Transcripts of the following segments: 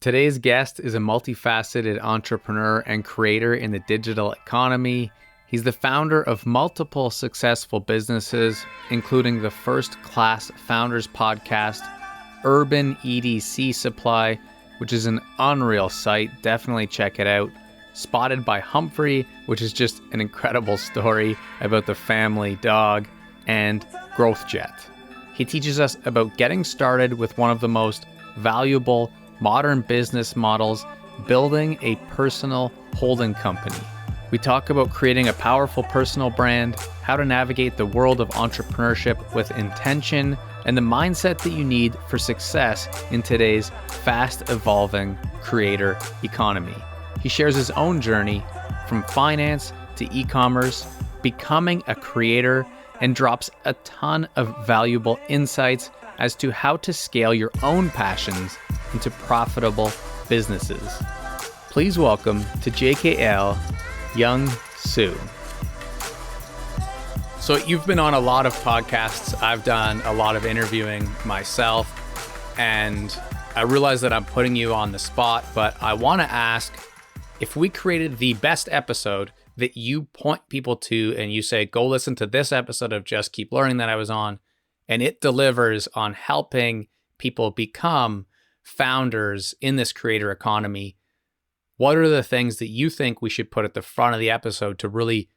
Today's guest is a multifaceted entrepreneur and creator in the digital economy. He's the founder of multiple successful businesses, including the First Class Founders Podcast, Urban EDC Supply, which is an unreal site. Definitely check it out. Spotted by Humphrey, which is just an incredible story about the family dog, and GrowthJet. He teaches us about getting started with one of the most valuable modern business models, building a personal holding company. We talk about creating a powerful personal brand, how to navigate the world of entrepreneurship with intention, and the mindset that you need for success in today's fast-evolving creator economy. He shares his own journey from finance to e-commerce, becoming a creator, and drops a ton of valuable insights as to how to scale your own passions into profitable businesses. Please welcome to JKL, Yong Soo. So you've been on a lot of podcasts. I've done a lot of interviewing myself, and I realize that I'm putting you on the spot, but I want to ask, if we created the best episode that you point people to and you say, go listen to this episode of Just Keep Learning that I was on, and it delivers on helping people become founders in this creator economy, what are the things that you think we should put at the front of the episode to really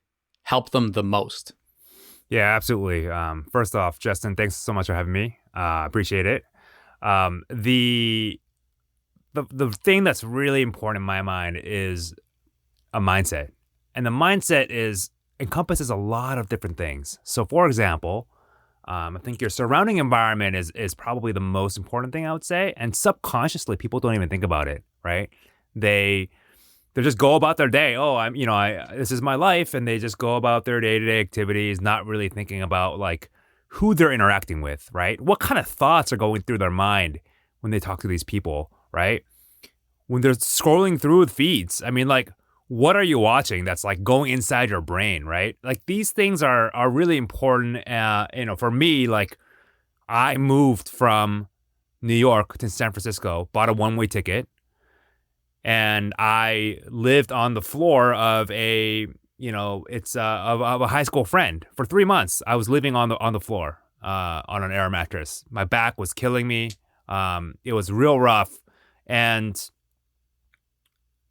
help them the most? Yeah, absolutely. First off, Justin, thanks so much for having me. Appreciate it. The thing that's really important in my mind is a mindset. And the mindset encompasses a lot of different things. So for example, I think your surrounding environment is probably the most important thing, I would say. And subconsciously, people don't even think about it, right? They just go about their day. Oh, this is my life, and they just go about their day-to-day activities, not really thinking about like who they're interacting with, right? What kind of thoughts are going through their mind when they talk to these people, right? When they're scrolling through feeds, what are you watching that's like going inside your brain, right? Like these things are really important. For me, like I moved from New York to San Francisco, bought a one-way ticket, and I lived on the floor of a high school friend for 3 months. I was living on the floor on an air mattress. My back was killing me. It was real rough, and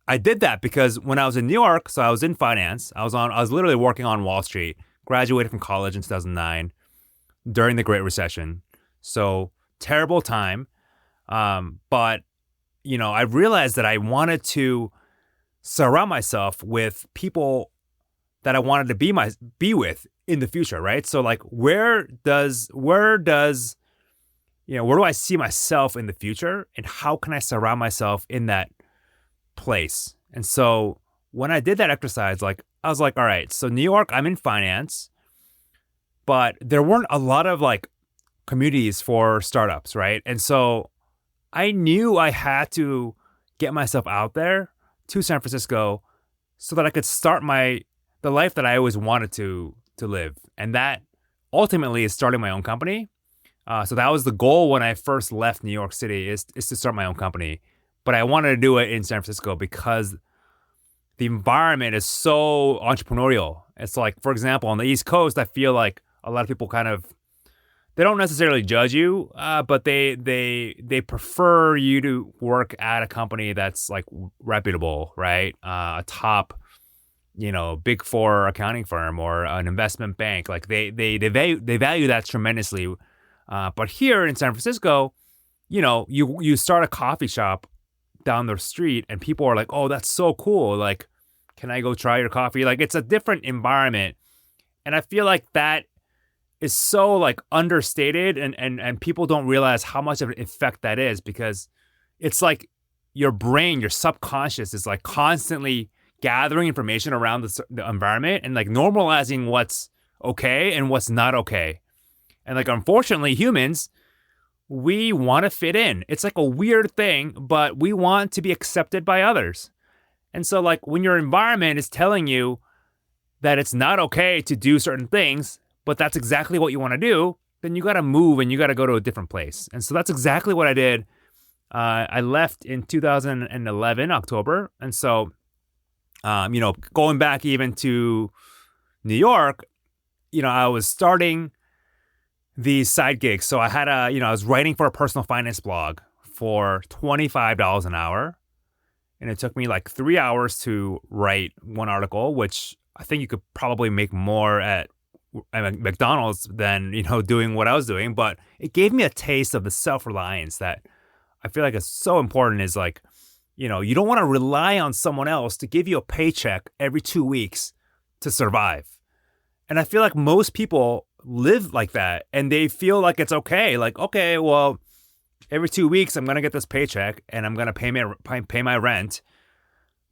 I did that because when I was in New York, so I was in finance. I was literally working on Wall Street. Graduated from college in 2009 during the Great Recession. So terrible time. But I realized that I wanted to surround myself with people that I wanted to be with in the future, right? So like where do I see myself in the future, and how can I surround myself in that place? And so when I did that exercise, like I was like, all right, so New York, I'm in finance, but there weren't a lot of like communities for startups, right? And so I knew I had to get myself out there to San Francisco so that I could start the life that I always wanted to live. And that ultimately is starting my own company. So that was the goal when I first left New York City, is to start my own company. But I wanted to do it in San Francisco because the environment is so entrepreneurial. It's like, for example, on the East Coast, I feel like a lot of people they don't necessarily judge you, but they prefer you to work at a company that's like reputable, right? A top, Big Four accounting firm or an investment bank. Like they value that tremendously. But here in San Francisco, you start a coffee shop down the street and people are like, oh, that's so cool. Like, can I go try your coffee? Like, it's a different environment. And I feel like that is so like understated and people don't realize how much of an effect that is, because it's like your brain, your subconscious is like constantly gathering information around the environment and like normalizing what's okay and what's not okay. And like, unfortunately, humans, we want to fit in. It's like a weird thing, but we want to be accepted by others. And so like when your environment is telling you that it's not okay to do certain things, but that's exactly what you want to do, then you got to move and you got to go to a different place. And so that's exactly what I did. I left in 2011, October. And so, going back even to New York, I was starting these side gigs. So I had I was writing for a personal finance blog for $25 an hour. And it took me like 3 hours to write one article, which I think you could probably make more at McDonald's than, doing what I was doing. But it gave me a taste of the self-reliance that I feel like is so important, is like, you don't want to rely on someone else to give you a paycheck every 2 weeks to survive. And I feel like most people live like that, and they feel like it's okay. Like, okay, well, every 2 weeks I'm going to get this paycheck and I'm going to pay my rent.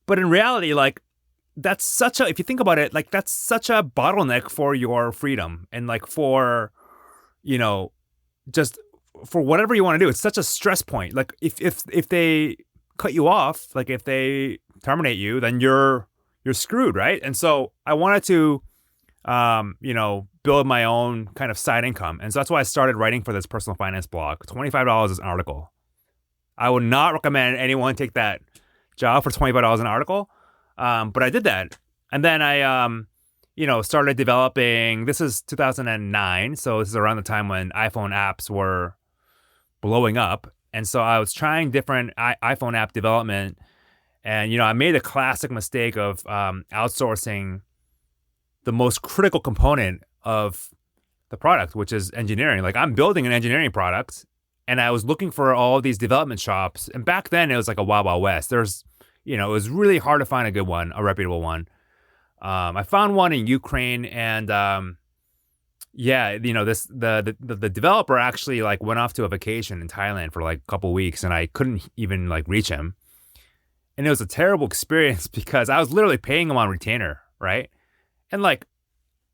But in reality, like, that's if you think about it, like, that's such a bottleneck for your freedom and like for, just for whatever you want to do. It's such a stress point. Like if they cut you off, like if they terminate you, then you're screwed, right? And so I wanted to, build my own kind of side income. And so that's why I started writing for this personal finance blog. $25 is an article. I would not recommend anyone take that job for $25 an article. But I did that. And then I, started developing, this is 2009. So this is around the time when iPhone apps were blowing up. And so I was trying different iPhone app development. And, I made a classic mistake of outsourcing the most critical component of the product, which is engineering. Like, I'm building an engineering product, and I was looking for all these development shops. And back then it was like a wild, wild west. There's, it was really hard to find a good one, a reputable one. I found one in Ukraine, and the developer actually like went off to a vacation in Thailand for like a couple weeks, and I couldn't even like reach him. And it was a terrible experience because I was literally paying him on retainer, right? And like,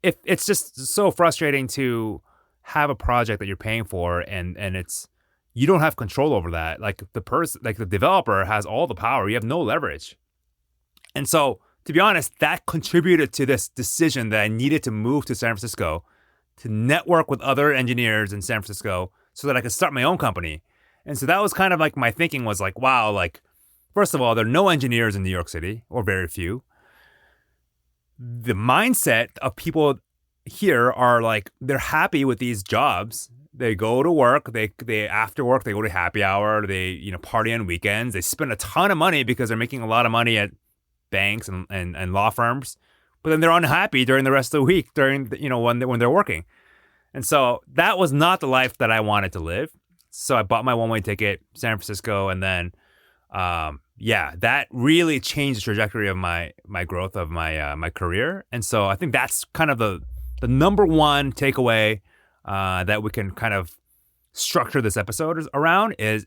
it's just so frustrating to have a project that you're paying for, and it's, you don't have control over that. Like the developer has all the power. You have no leverage. And so, to be honest, that contributed to this decision that I needed to move to San Francisco to network with other engineers in San Francisco so that I could start my own company. And so that was kind of like my thinking was like, wow, like, first of all, there are no engineers in New York City, or very few. The mindset of people here are like, they're happy with these jobs. They go to work, they after work, they go to happy hour, they, party on weekends. They spend a ton of money because they're making a lot of money at banks and law firms, but then they're unhappy during the rest of the week when they're working. And so that was not the life that I wanted to live. So I bought my one-way ticket, San Francisco, and then that really changed the trajectory of my growth of my career. And so I think that's kind of the number one takeaway that we can kind of structure this episode around is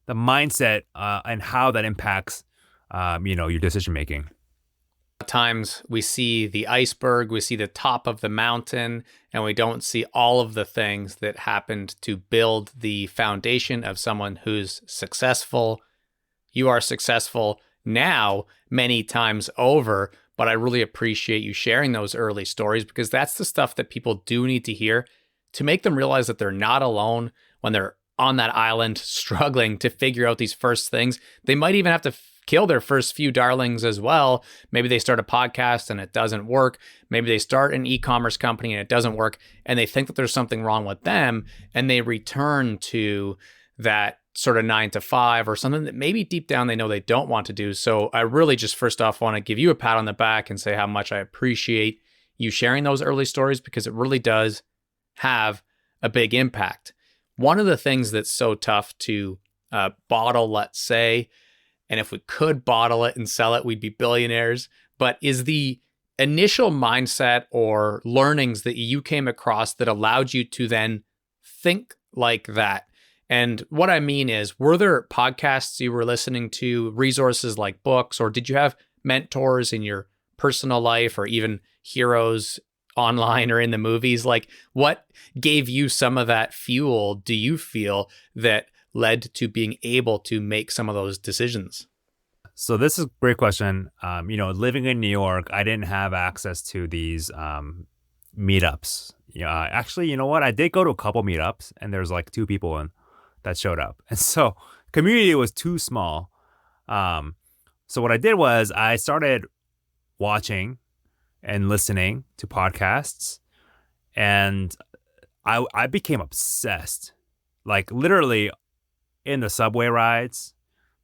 the mindset and how that impacts your decision making. At times we see the iceberg, we see the top of the mountain, and we don't see all of the things that happened to build the foundation of someone who's successful. You are successful now many times over, but I really appreciate you sharing those early stories, because that's the stuff that people do need to hear to make them realize that they're not alone when they're on that island struggling to figure out these first things. They might even have to kill their first few darlings as well. Maybe they start a podcast and it doesn't work. Maybe they start an e-commerce company and it doesn't work, and they think that there's something wrong with them, and they return to that sort of 9 to 5 or something that maybe deep down they know they don't want to do. So I really just first off want to give you a pat on the back and say how much I appreciate you sharing those early stories, because it really does have a big impact. One of the things that's so tough to bottle, let's say, and if we could bottle it and sell it, we'd be billionaires, but is the initial mindset or learnings that you came across that allowed you to then think like that. And what I mean is, were there podcasts you were listening to, resources like books, or did you have mentors in your personal life or even heroes online or in the movies? Like, what gave you some of that fuel, do you feel, that led to being able to make some of those decisions? So this is a great question. Living in New York, I didn't have access to these meetups. Actually, you know what? I did go to a couple meetups, and there's like 2 people that showed up. And so community was too small. So what I did was I started watching and listening to podcasts, and I became obsessed. Like literally in the subway rides,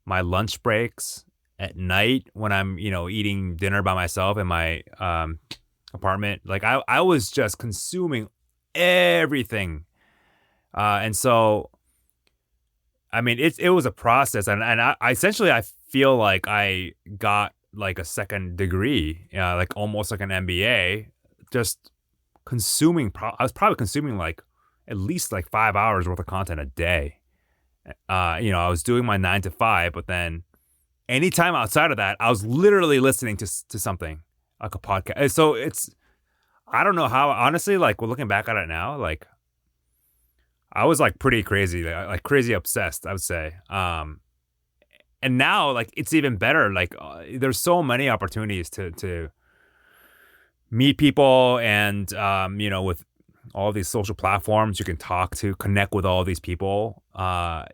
my lunch breaks, at night when I'm, eating dinner by myself in my apartment. Like I was just consuming everything. And so, I mean, it was a process. And I essentially, I feel like I got like a second degree, like almost like an MBA, just consuming. I was probably consuming like at least like 5 hours worth of content a day. I was doing my 9 to 5, but then anytime outside of that, I was literally listening to something like a podcast. So I don't know how, honestly, like we're looking back at it now, like I was like pretty crazy, like crazy obsessed, I would say. And now like it's even better. Like there's so many opportunities to meet people and, with all these social platforms, you can connect with all these people.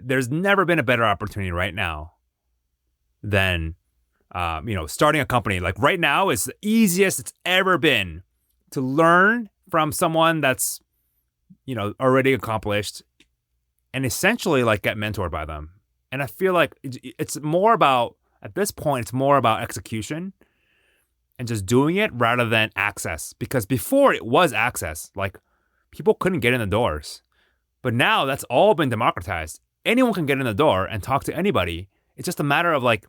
There's never been a better opportunity right now than, starting a company. Like right now is the easiest it's ever been to learn from someone that's, already accomplished and essentially like get mentored by them. And I feel like it's more about, at this point, it's more about execution and just doing it rather than access. Because before it was access, like people couldn't get in the doors. But now that's all been democratized. Anyone can get in the door and talk to anybody. It's just a matter of like,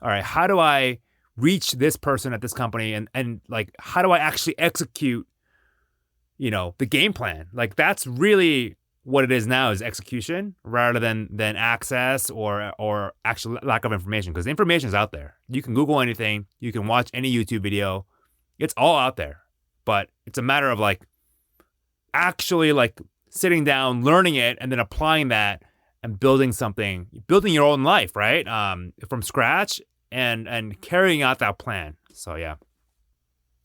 all right, how do I reach this person at this company and like, how do I actually execute, the game plan? Like that's really what it is now, is execution rather than access or actual lack of information. Because the information is out there. You can Google anything. You can watch any YouTube video. It's all out there. But it's a matter of like actually like sitting down, learning it, and then applying that and building your own life, right? From scratch and carrying out that plan. So yeah.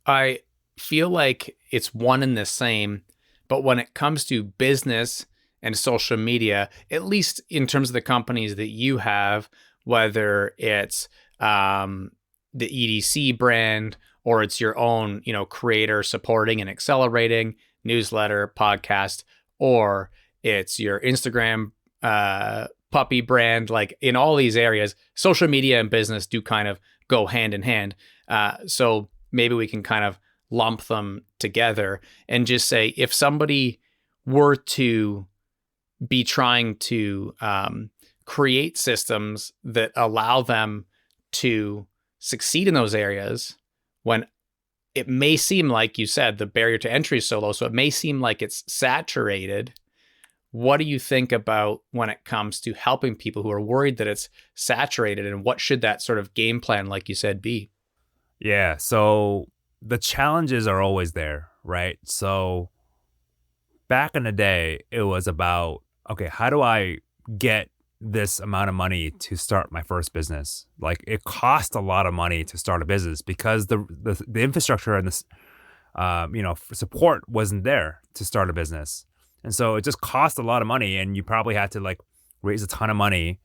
I feel like it's one and the same, but when it comes to business and social media, at least in terms of the companies that you have, whether it's the EDC brand or it's your own, creator supporting and accelerating newsletter, podcast, or it's your Instagram puppy brand, like in all these areas, social media and business do kind of go hand in hand. So maybe we can kind of lump them together and just say, if somebody were to be trying to create systems that allow them to succeed in those areas, when it may seem like you said the barrier to entry is so low, so it may seem like it's saturated. What do you think about when it comes to helping people who are worried that it's saturated, and what should that sort of game plan, like you said, be? Yeah. So the challenges are always there, right? So back in the day, it was about, okay, how do I get this amount of money to start my first business? Like it cost a lot of money to start a business because the infrastructure and the support wasn't there to start a business. And so it just cost a lot of money, and you probably had to like raise a ton of money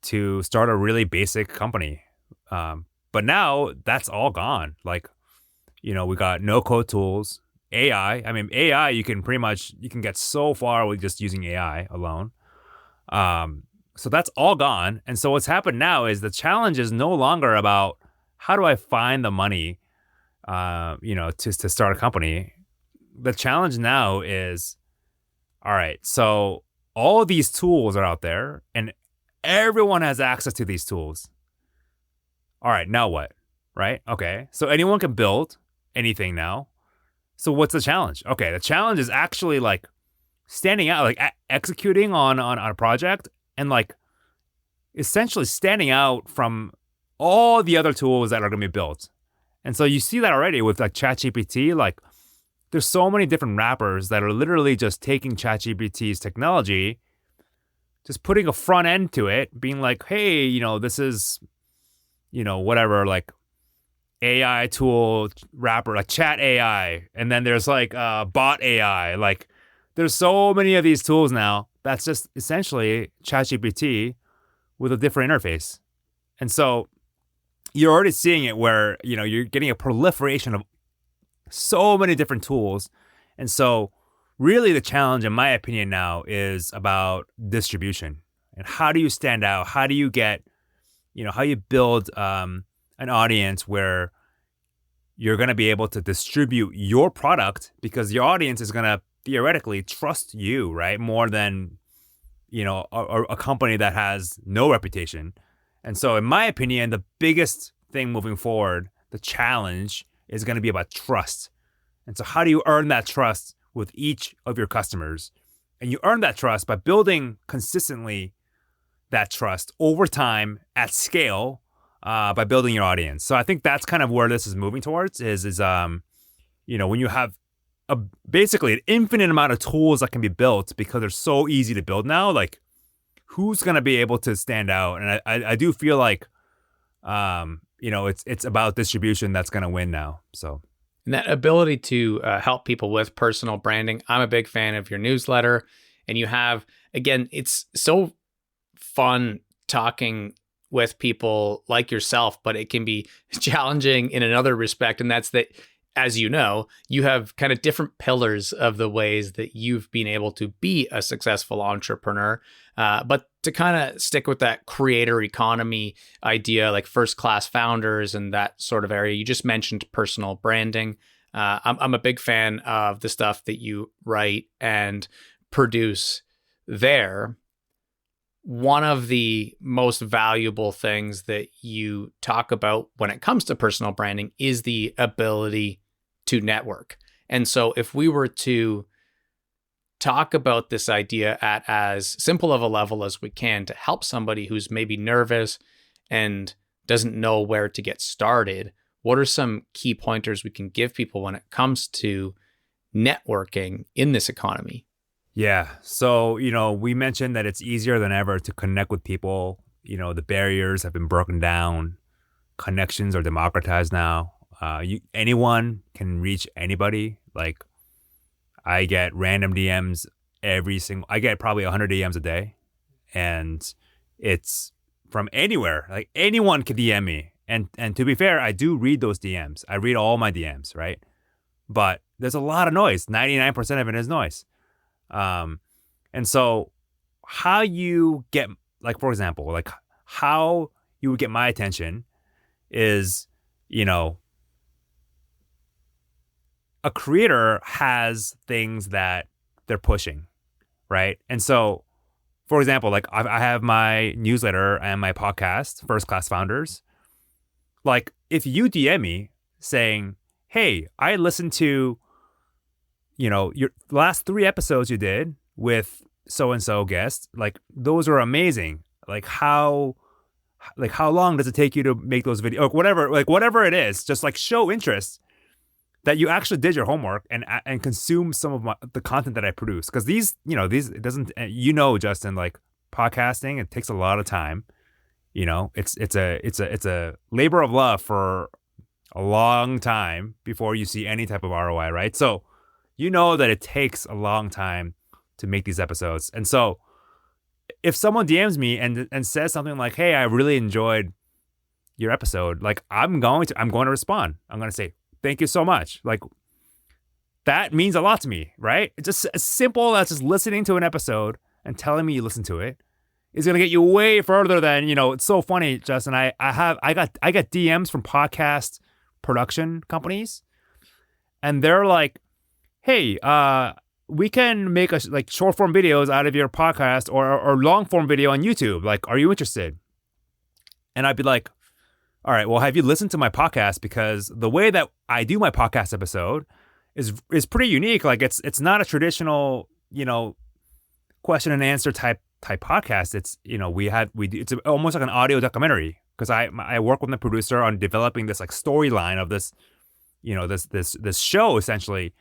to start a really basic company. But now that's all gone. Like, we got no code tools, AI. I mean, AI, you can get so far with just using AI alone. So that's all gone. And so what's happened now is the challenge is no longer about how do I find the money, to start a company. The challenge now is, all right, so all these tools are out there and everyone has access to these tools. All right, now what? Right? Okay. So anyone can build anything now. So what's the challenge? Okay, the challenge is actually like standing out, like executing on a project and like essentially standing out from all the other tools that are going to be built. And so you see that already with like ChatGPT. Like there's so many different wrappers that are literally just taking ChatGPT's technology, just putting a front end to it, being like, hey, this is, whatever, like AI tool wrapper, like chat AI. And then there's like bot AI. Like there's so many of these tools now. That's just essentially ChatGPT with a different interface. And so you're already seeing it where, you're getting a proliferation of so many different tools. And so really the challenge, in my opinion now, is about distribution. And how do you stand out? How do you get, how you build an audience where you're going to be able to distribute your product, because your audience is going to theoretically trust you, right? More than, a company that has no reputation. And so in my opinion, the biggest thing moving forward, the challenge, is going to be about trust. And so how do you earn that trust with each of your customers? And you earn that trust by building consistently that trust over time at scale, by building your audience. So I think that's kind of where this is moving towards is when you have basically an infinite amount of tools that can be built because they're so easy to build now, like who's going to be able to stand out? And I do feel like, it's about distribution that's going to win now. So. And that ability to help people with personal branding. I'm a big fan of your newsletter, and you have, again, it's so fun talking with people like yourself, but it can be challenging in another respect. And that's that, as you know, you have kind of different pillars of the ways that you've been able to be a successful entrepreneur. But to kind of stick with that creator economy idea, like first-class founders and that sort of area, you just mentioned personal branding. I'm a big fan of the stuff that you write and produce there. One of the most valuable things that you talk about when it comes to personal branding is the ability to network. And so if we were to talk about this idea at as simple of a level as we can to help somebody who's maybe nervous and doesn't know where to get started, what are some key pointers we can give people when it comes to networking in this economy? Yeah. So, we mentioned that it's easier than ever to connect with people. The barriers have been broken down. Connections are democratized now. Anyone can reach anybody. Like, I get random DMs I get probably 100 DMs a day, and it's from anywhere. Like, anyone can DM me. And to be fair, I do read those DMs. I read all my DMs, right? But there's a lot of noise. 99% of it is noise. And so how you get, like, for example, like how you would get my attention is, a creator has things that they're pushing, right? And so, for example, like I have my newsletter and my podcast, First Class Founders. Like, if you DM me saying, hey, I listened to, your last 3 episodes you did with so-and-so guest, like those are amazing. Like how long does it take you to make those videos? Or whatever it is, just like show interest that you actually did your homework and consume some of the content that I produce. Because it doesn't, Justin, like podcasting, it takes a lot of time. It's a labor of love for a long time before you see any type of ROI, right? So that it takes a long time to make these episodes. And so if someone DMs me and says something like, hey, I really enjoyed your episode, like I'm going to respond. I'm going to say, thank you so much. Like, that means a lot to me, right? It's just as simple as just listening to an episode and telling me you listened to it is going to get you way further than, it's so funny, Justin. I got DMs from podcast production companies, and they're like, hey, we can make short form videos out of your podcast or long form video on YouTube. Like, are you interested? And I'd be like, all right, well, have you listened to my podcast? Because the way that I do my podcast episode is pretty unique. Like, it's not a traditional, question and answer type podcast. It's, it's almost like an audio documentary, because I work with the producer on developing this like storyline of this, this show essentially.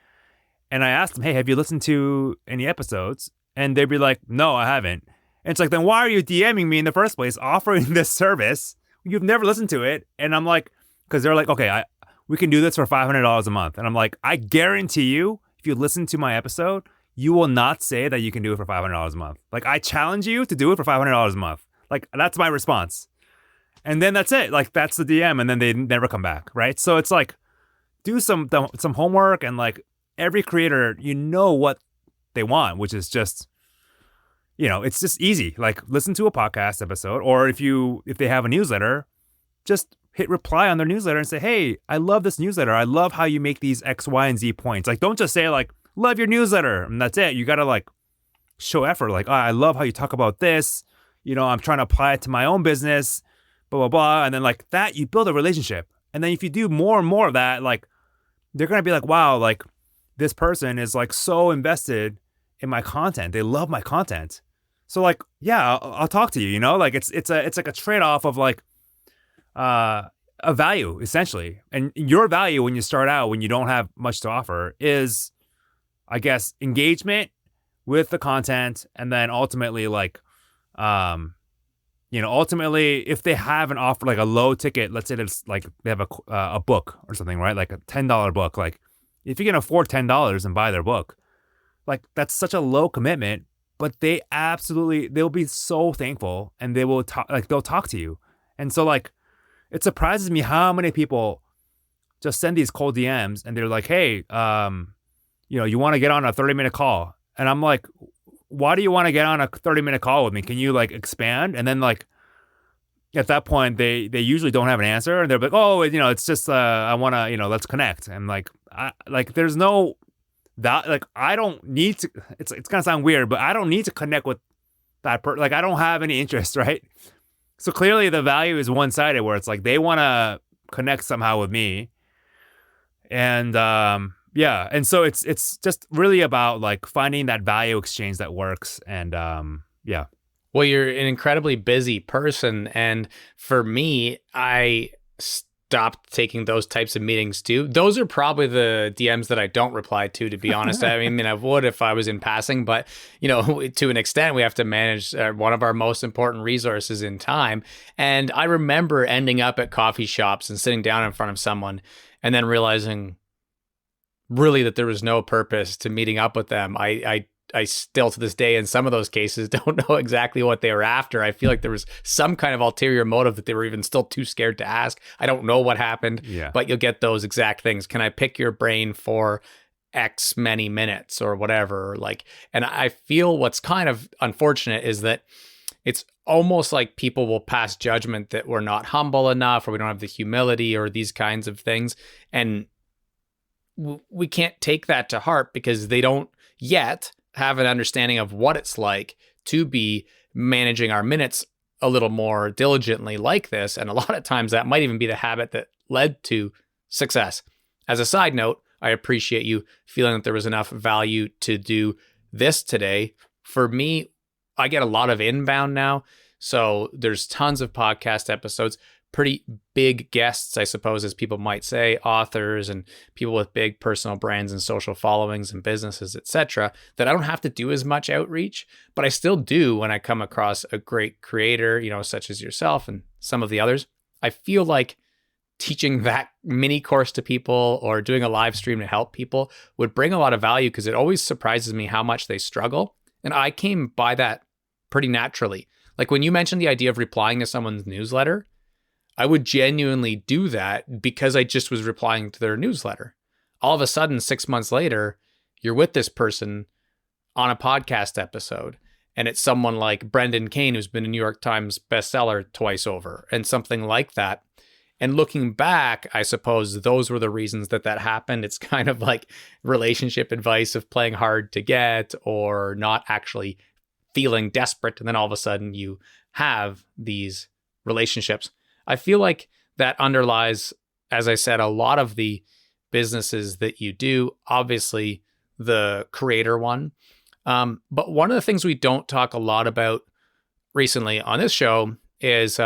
And I asked them, hey, have you listened to any episodes? And they'd be like, no, I haven't. And it's like, then why are you DMing me in the first place, offering this service? You've never listened to it. And I'm like, because they're like, okay, we can do this for $500 a month. And I'm like, I guarantee you, if you listen to my episode, you will not say that you can do it for $500 a month. Like, I challenge you to do it for $500 a month. Like, that's my response. And then that's it. Like, that's the DM, and then they never come back, right? So it's like, do some homework, and like every creator, you know what they want, which is just, it's just easy. Like, listen to a podcast episode, or if they have a newsletter, just hit reply on their newsletter and say, hey, I love this newsletter. I love how you make these X, Y, and Z points. Like, don't just say like, love your newsletter, and that's it. You got to like show effort. Like, oh, I love how you talk about this. I'm trying to apply it to my own business, blah, blah, blah. And then like that, you build a relationship. And then if you do more and more of that, like, they're going to be like, wow, like this person is like so invested in my content. They love my content. So like, yeah, I'll talk to you, like it's like a trade-off of like a value essentially. And your value when you start out, when you don't have much to offer, is, I guess, engagement with the content. And then ultimately like, ultimately if they have an offer, like a low ticket, let's say it's like they have a book or something, right? Like a $10 book. Like if you can afford $10 and buy their book, like that's such a low commitment, but they'll be so thankful, and they will talk, like they'll talk to you. And so like, it surprises me how many people just send these cold DMs and they're like, hey, you want to get on a 30-minute call. And I'm like, why do you want to get on a 30-minute call with me? Can you like expand? And then like, at that point, they usually don't have an answer, and they're like, oh, it's just, I want to, let's connect. And like, there's no that, like, I don't need to, it's going to sound weird, but I don't need to connect with that person. Like, I don't have any interest, right? So clearly the value is one-sided, where it's like, they want to connect somehow with me. And, yeah. And so it's just really about like finding that value exchange that works. And, yeah. Well, you're an incredibly busy person. And for me, I stopped taking those types of meetings too. Those are probably the DMs that I don't reply to be honest. I mean, I would if I was in passing, but to an extent, we have to manage one of our most important resources in time. And I remember ending up at coffee shops and sitting down in front of someone and then realizing really that there was no purpose to meeting up with them. I still to this day in some of those cases don't know exactly what they were after. I feel like there was some kind of ulterior motive that they were even still too scared to ask. I don't know what happened, but you'll get those exact things. Can I pick your brain for X many minutes or whatever? Like, and I feel what's kind of unfortunate is that it's almost like people will pass judgment that we're not humble enough, or we don't have the humility, or these kinds of things. And we can't take that to heart because they don't yet have an understanding of what it's like to be managing our minutes a little more diligently like this. And a lot of times that might even be the habit that led to success. As a side note, I appreciate you feeling that there was enough value to do this today. For me, I get a lot of inbound now. So there's tons of podcast episodes, pretty big guests, I suppose, as people might say, authors and people with big personal brands and social followings and businesses, etc., that I don't have to do as much outreach, but I still do when I come across a great creator, such as yourself and some of the others. I feel like teaching that mini course to people or doing a live stream to help people would bring a lot of value, because it always surprises me how much they struggle. And I came by that pretty naturally. Like when you mentioned the idea of replying to someone's newsletter, I would genuinely do that because I just was replying to their newsletter. All of a sudden, 6 months later, you're with this person on a podcast episode, and it's someone like Brendan Kane, who's been a New York Times bestseller twice over, and something like that. And looking back, I suppose those were the reasons that happened. It's kind of like relationship advice of playing hard to get or not actually feeling desperate. And then all of a sudden you have these relationships. I feel like that underlies, as I said, a lot of the businesses that you do, obviously the creator one. But one of the things we don't talk a lot about recently on this show is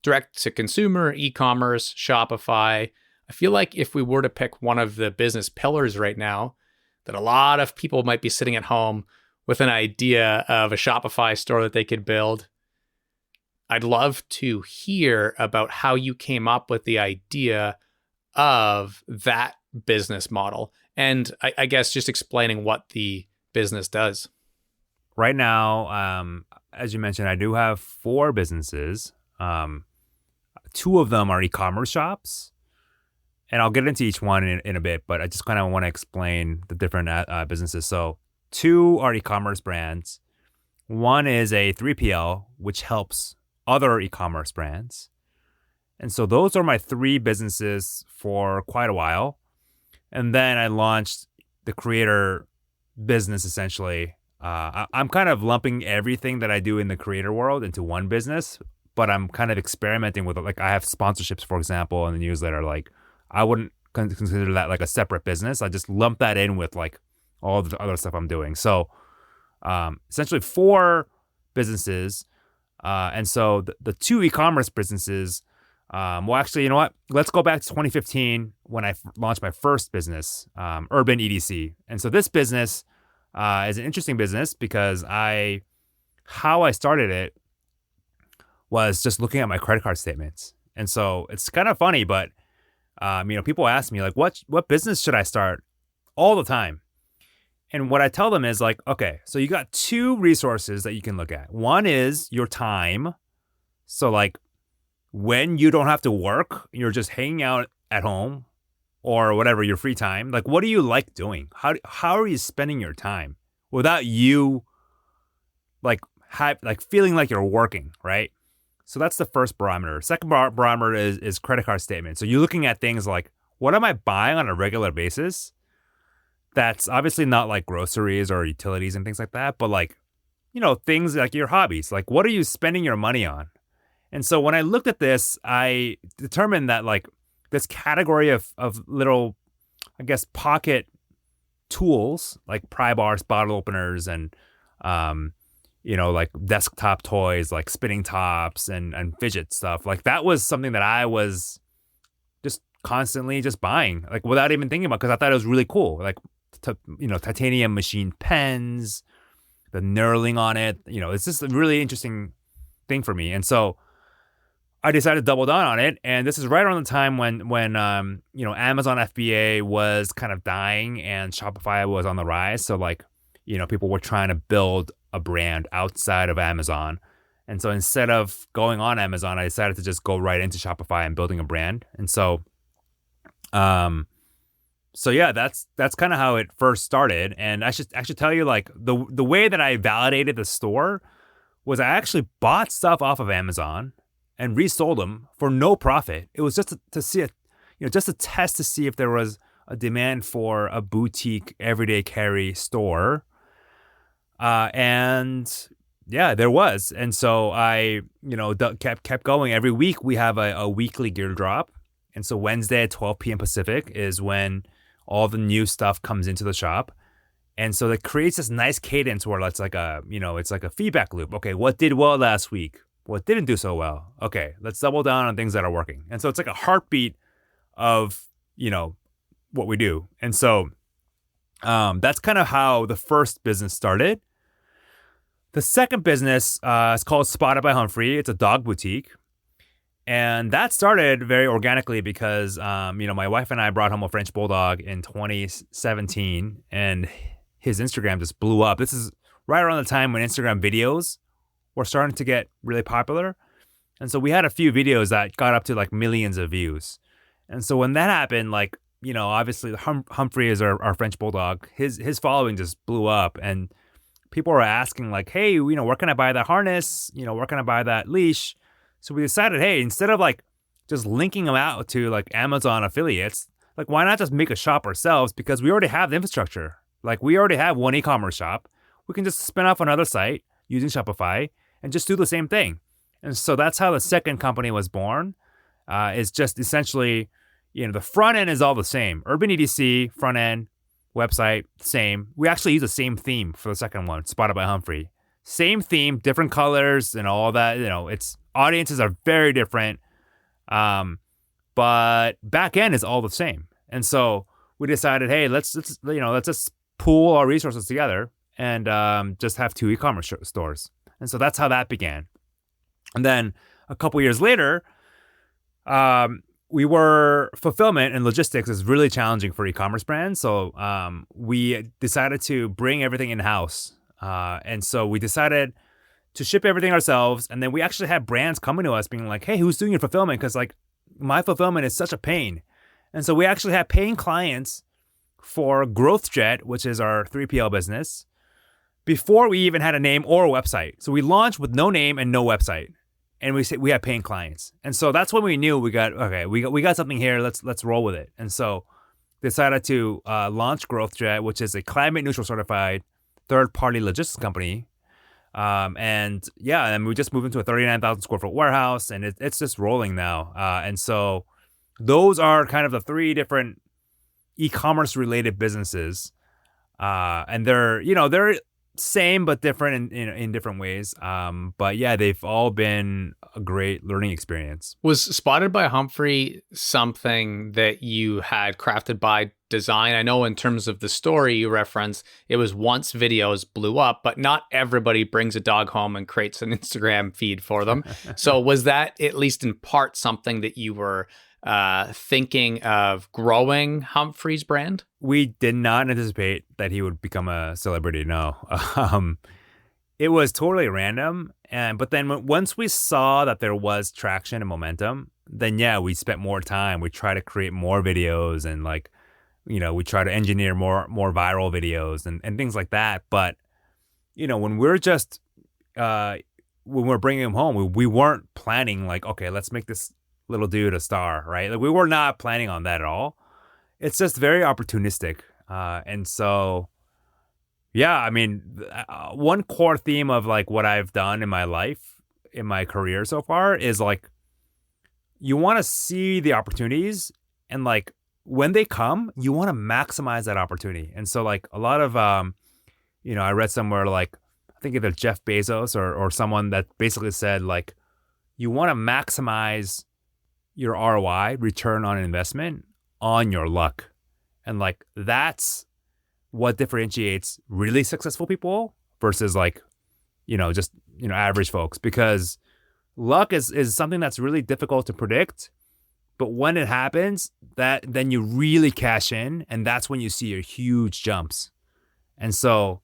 direct to consumer, e-commerce, Shopify. I feel like if we were to pick one of the business pillars right now, that a lot of people might be sitting at home with an idea of a Shopify store that they could build. I'd love to hear about how you came up with the idea of that business model. And I guess just explaining what the business does. Right now, as you mentioned, I do have 4 businesses. 2 of them are e-commerce shops, and I'll get into each one in a bit, but I just kind of want to explain the different businesses. So 2 are e-commerce brands. One is a 3PL, which helps other e-commerce brands. And so those are my 3 businesses for quite a while. And then I launched the creator business, essentially. I'm kind of lumping everything that I do in the creator world into one business, but I'm kind of experimenting with it. Like I have sponsorships, for example, in the newsletter. Like I wouldn't consider that like a separate business. I just lump that in with like all the other stuff I'm doing. So essentially 4 businesses. And so the 2 e-commerce businesses, well, actually, you know what? Let's go back to 2015 when I launched my first business, Urban EDC. And so this business is an interesting business because how I started it was just looking at my credit card statements. And so it's kind of funny, but people ask me like, what business should I start all the time? And what I tell them is like, okay, so you got 2 resources that you can look at. One is your time. So like when you don't have to work, you're just hanging out at home or whatever, your free time. Like, what do you like doing? How are you spending your time without you like feeling like you're working, right? So that's the first barometer. Second barometer is credit card statement. So you're looking at things like, what am I buying on a regular basis? That's obviously not like groceries or utilities and things like that, but like, things like your hobbies. Like, what are you spending your money on? And so when I looked at this, I determined that like this category of little, I guess, pocket tools like pry bars, bottle openers, and like desktop toys like spinning tops and fidget stuff. Like that was something that I was just constantly just buying, like without even thinking about, because I thought it was really cool. Like titanium machine pens, the knurling on it. It's just a really interesting thing for me. And so I decided to double down on it, and this is right around the time when Amazon FBA was kind of dying and Shopify was on the rise. So like, people were trying to build a brand outside of Amazon, and so instead of going on Amazon, I decided to just go right into Shopify and building a brand. And so, yeah, that's kind of how it first started. And I should tell you, like the way that I validated the store was I actually bought stuff off of Amazon and resold them for no profit. It was just to see it, just a test to see if there was a demand for a boutique everyday carry store. And yeah, there was. And so I, kept going. Every week we have a weekly gear drop. And so Wednesday at 12 p.m. Pacific is when all the new stuff comes into the shop. And so that creates this nice cadence where it's like it's like a feedback loop. Okay, what did well last week? What didn't do so well? Okay, let's double down on things that are working. And so it's like a heartbeat of, what we do. And so that's kind of how the first business started. The second business is called Spotted by Humphrey. It's a dog boutique. And that started very organically because, my wife and I brought home a French Bulldog in 2017, and his Instagram just blew up. This is right around the time when Instagram videos were starting to get really popular. And so we had a few videos that got up to like millions of views. And so when that happened, like, obviously Humphrey is our French Bulldog. His following just blew up, and people were asking like, hey, where can I buy that harness? Where can I buy that leash? So we decided, hey, instead of like just linking them out to like Amazon affiliates, like why not just make a shop ourselves? Because we already have the infrastructure. Like we already have one e-commerce shop. We can just spin off another site using Shopify and just do the same thing. And so that's how the second company was born. It's just essentially, the front end is all the same. Urban EDC, front end, website, same. We actually use the same theme for the second one, Spotted by Humphrey. Same theme, different colors and all that. It's audiences are very different. But back end is all the same. And so we decided, hey, let's just pool our resources together and just have 2 e-commerce stores. And so that's how that began. And then a couple years later, fulfillment and logistics is really challenging for e-commerce brands. So we decided to bring everything in-house. And so we decided to ship everything ourselves. And then we actually had brands coming to us being like, hey, who's doing your fulfillment? Because like my fulfillment is such a pain. And so we actually had paying clients for GrowthJet, which is our 3PL business, before we even had a name or a website. So we launched with no name and no website. And we had paying clients. And so that's when we knew we got something here. Let's roll with it. And so decided to launch GrowthJet, which is a climate neutral certified third-party logistics company. And we just moved into a 39,000 square foot warehouse, and it's just rolling now. And so those are kind of the three different e-commerce related businesses. And they're same but different in different ways. But yeah, they've all been a great learning experience. Was Spotted by Humphrey something that you had crafted by design? I know in terms of the story you reference, it was once videos blew up, but not everybody brings a dog home and creates an Instagram feed for them. So was that at least in part something that you were thinking of growing Humphrey's brand? We did not anticipate that he would become a celebrity. No, it was totally random. But then once we saw that there was traction and momentum, then we spent more time. We tried to create more videos and we try to engineer more viral videos and things like that. But when we're bringing him home, we weren't planning like, okay, let's make this little dude a star, right? Like we were not planning on that at all. It's just very opportunistic. And so, one core theme of like what I've done in my life, in my career so far is like, you want to see the opportunities and like when they come, you want to maximize that opportunity. And so like a lot of, I read somewhere like, I think either Jeff Bezos or someone that basically said like, you want to maximize your ROI, return on investment, on your luck. And like that's what differentiates really successful people versus like, average folks, because luck is something that's really difficult to predict. But when it happens, then you really cash in, and that's when you see your huge jumps. And so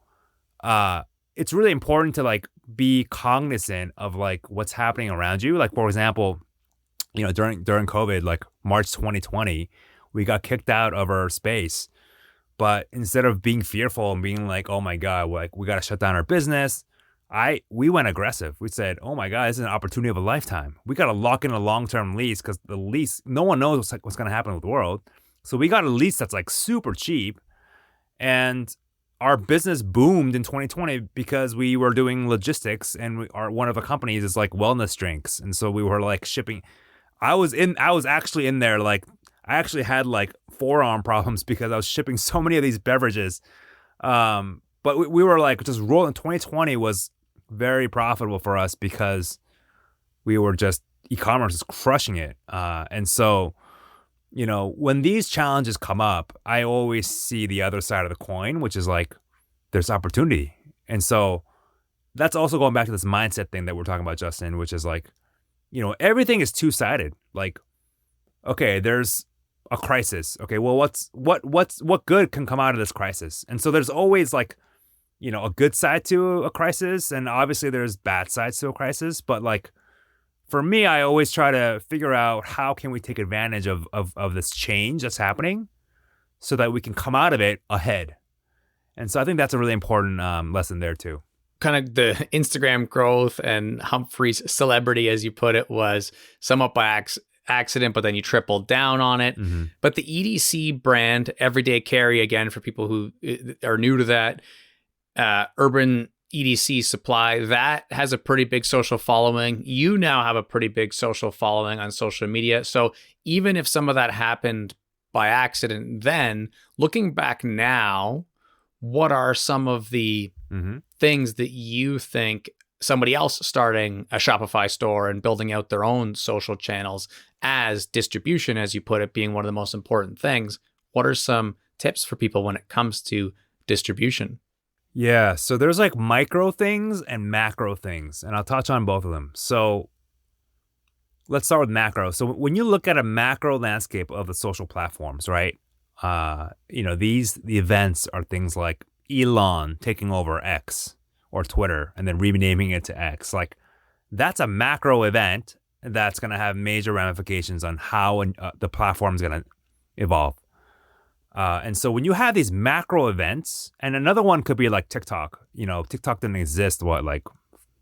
it's really important to like be cognizant of like what's happening around you. Like for example, during COVID, like March 2020, we got kicked out of our space. But instead of being fearful and being like, oh my God, like we got to shut down our business, we went aggressive. We said, oh my God, this is an opportunity of a lifetime. We got to lock in a long-term lease because the lease, no one knows what's going to happen with the world. So we got a lease that's like super cheap. And our business boomed in 2020 because we were doing logistics, and one of the companies is like wellness drinks. And so we were like shipping. I was actually in there, like I actually had like forearm problems because I was shipping so many of these beverages. But we were like just rolling. 2020 was very profitable for us because we were just, e-commerce is crushing it. And so, when these challenges come up, I always see the other side of the coin, which is like, there's opportunity. And so that's also going back to this mindset thing that we're talking about, Justin, which is like, everything is two-sided. Like, okay, there's a crisis. Okay, well, what good can come out of this crisis? And so there's always like, a good side to a crisis, and obviously there's bad sides to a crisis. But like, for me, I always try to figure out how can we take advantage of this change that's happening so that we can come out of it ahead. And so I think that's a really important lesson there too. Kind of the Instagram growth and Humphrey's celebrity, as you put it, was somewhat by accident, but then you tripled down on it. Mm-hmm. But the EDC brand, Everyday Carry, again, for people who are new to that, urban EDC supply, that has a pretty big social following. You now have a pretty big social following on social media. So even if some of that happened by accident, then looking back now, what are some of the things that you think somebody else starting a Shopify store and building out their own social channels as distribution, as you put it, being one of the most important things? What are some tips for people when it comes to distribution? Yeah, so there's like micro things and macro things, and I'll touch on both of them. So let's start with macro. So when you look at a macro landscape of the social platforms, right? The events are things like Elon taking over X, or Twitter and then renaming it to X. Like that's a macro event that's going to have major ramifications on how the platform is going to evolve. And so when you have these macro events, and another one could be like TikTok. TikTok didn't exist, like